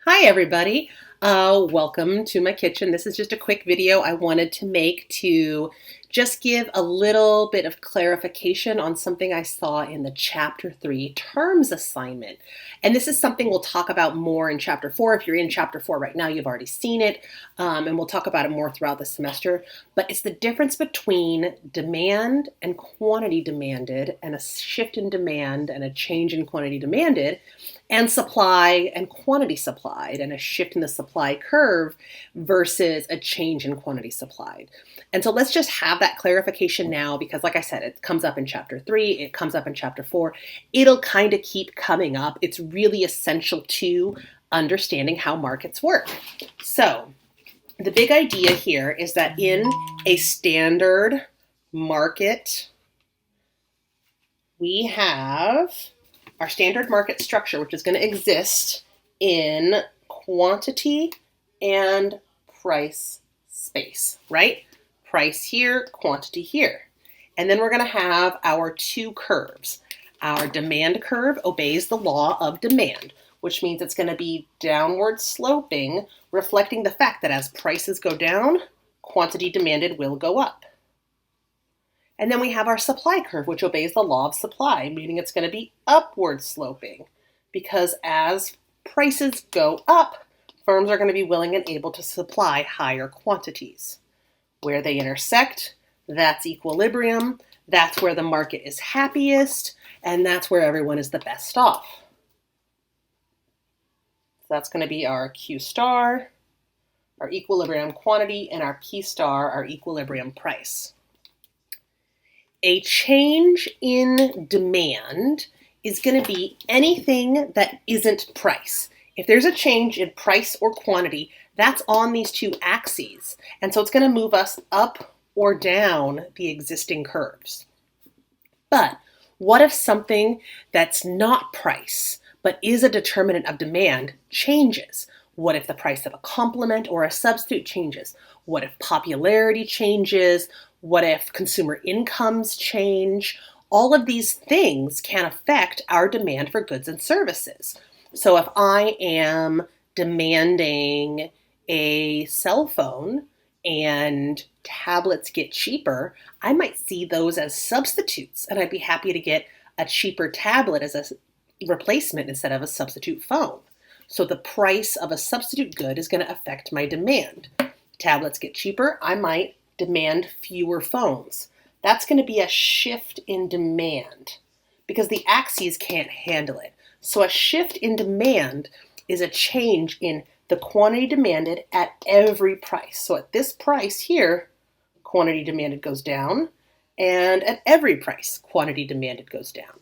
Hi everybody, welcome to my kitchen. This is just a quick video I wanted to make to just give a little bit of clarification on something I saw in the Chapter 3 terms assignment. And this is something we'll talk about more in Chapter 4. If you're in Chapter 4 right now, you've already seen it, and we'll talk about it more throughout the semester. But it's the difference between demand and quantity demanded, and a shift in demand and a change in quantity demanded, and supply and quantity supplied, and a shift in the supply curve versus a change in quantity supplied. And so let's just have that clarification now, because like I said, it comes up in Chapter 3, it comes up in Chapter 4. It'll kind of keep coming up. It's really essential to understanding how markets work. So the big idea here is that in a standard market, we have our standard market structure, which is going to exist in quantity and price space, right? Price here, quantity here. And then we're going to have our two curves. Our demand curve obeys the law of demand, which means it's going to be downward sloping, reflecting the fact that as prices go down, quantity demanded will go up. And then we have our supply curve, which obeys the law of supply, meaning it's going to be upward sloping, because as prices go up, firms are going to be willing and able to supply higher quantities. Where they intersect, that's equilibrium, that's where the market is happiest, and that's where everyone is the best off. So that's going to be our Q star, our equilibrium quantity, and our P star, our equilibrium price. A change in demand is going to be anything that isn't price. If there's a change in price or quantity, that's on these two axes. And so it's going to move us up or down the existing curves. But what if something that's not price, but is a determinant of demand, changes? What if the price of a complement or a substitute changes? What if popularity changes? What if consumer incomes change? All of these things can affect our demand for goods and services. So if I am demanding a cell phone and tablets get cheaper, I might see those as substitutes, and I'd be happy to get a cheaper tablet as a replacement instead of a substitute phone. So the price of a substitute good is going to affect my demand. Tablets get cheaper, I might demand fewer phones. That's going to be a shift in demand because the axes can't handle it. So a shift in demand is a change in the quantity demanded at every price. So at this price here, quantity demanded goes down, and at every price, quantity demanded goes down.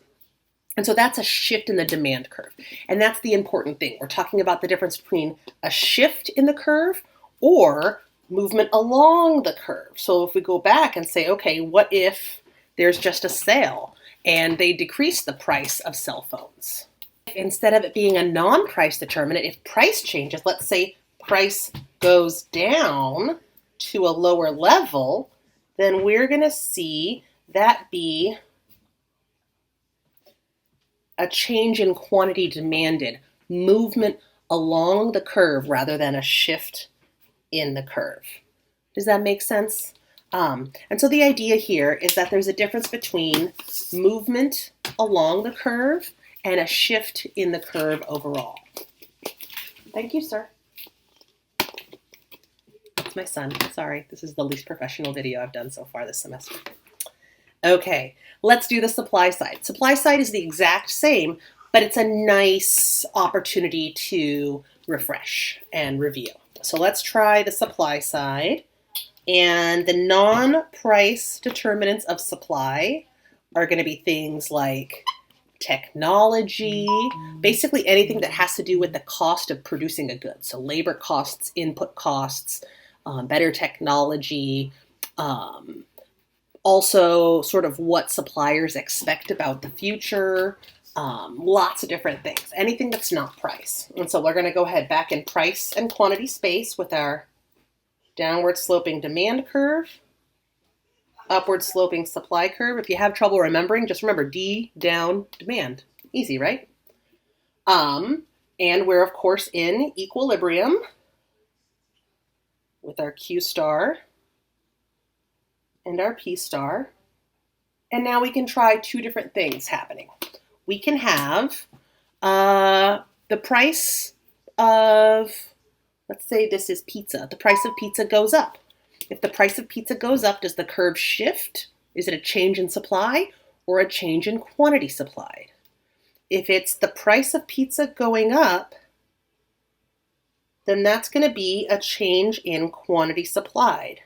And so that's a shift in the demand curve. And that's the important thing. We're talking about the difference between a shift in the curve or movement along the curve. So if we go back and say, okay, what if there's just a sale and they decrease the price of cell phones? Instead of it being a non-price determinant, if price changes, let's say price goes down to a lower level, then we're going to see that be a change in quantity demanded, movement along the curve rather than a shift in the curve. Does that make sense? And so the idea here is that there's a difference between movement along the curve and a shift in the curve overall. Thank you, sir. That's my son. Sorry, this is the least professional video I've done so far this semester. Okay, let's do the supply side. Supply side is the exact same, but it's a nice opportunity to refresh and review. So let's try the supply side. And the non-price determinants of supply are going to be things like technology, basically anything that has to do with the cost of producing a good. So labor costs, input costs, better technology, also sort of what suppliers expect about the future, lots of different things, anything that's not price. And so we're going to go ahead back in price and quantity space with our downward sloping demand curve, upward sloping supply curve. If you have trouble remembering, just remember D, down, demand. Easy, right? And we're, of course, in equilibrium with our Q star and our P star. And now we can try two different things happening. We can have the price of, let's say this is pizza. The price of pizza goes up. If the price of pizza goes up, does the curve shift? Is it a change in supply or a change in quantity supplied? If it's the price of pizza going up, then that's going to be a change in quantity supplied,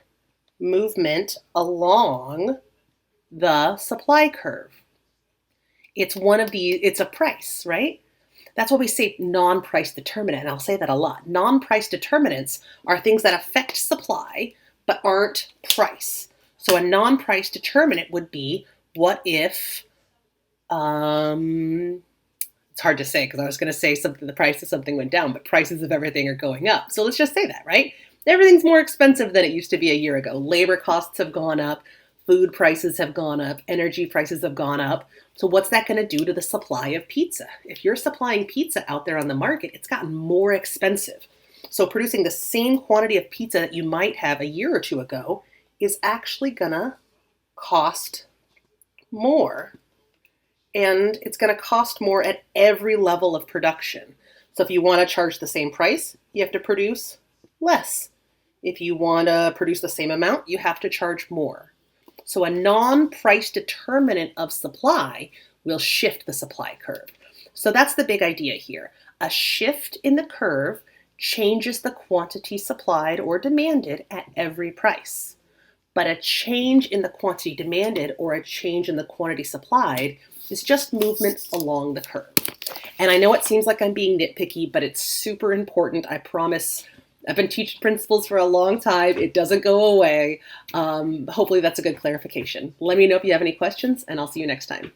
movement along the supply curve. It's a price, right? That's why we say non-price determinant, and I'll say that a lot. Non-price determinants are things that affect supply but aren't price. So a non-price determinant would be, what if, it's hard to say because I was going to say something, the price of something went down, but prices of everything are going up. So let's just say that, right? Everything's more expensive than it used to be a year ago. Labor costs have gone up. Food prices have gone up. Energy prices have gone up. So what's that going to do to the supply of pizza? If you're supplying pizza out there on the market, it's gotten more expensive. So producing the same quantity of pizza that you might have a year or two ago is actually going to cost more. And it's going to cost more at every level of production. So if you want to charge the same price, you have to produce less. If you want to produce the same amount, you have to charge more. So a non-price determinant of supply will shift the supply curve. So that's the big idea here. A shift in the curve changes the quantity supplied or demanded at every price. But a change in the quantity demanded or a change in the quantity supplied is just movement along the curve. And I know it seems like I'm being nitpicky, but it's super important. I promise. I've been teaching principles for a long time. It doesn't go away. Hopefully that's a good clarification. Let me know if you have any questions, and I'll see you next time.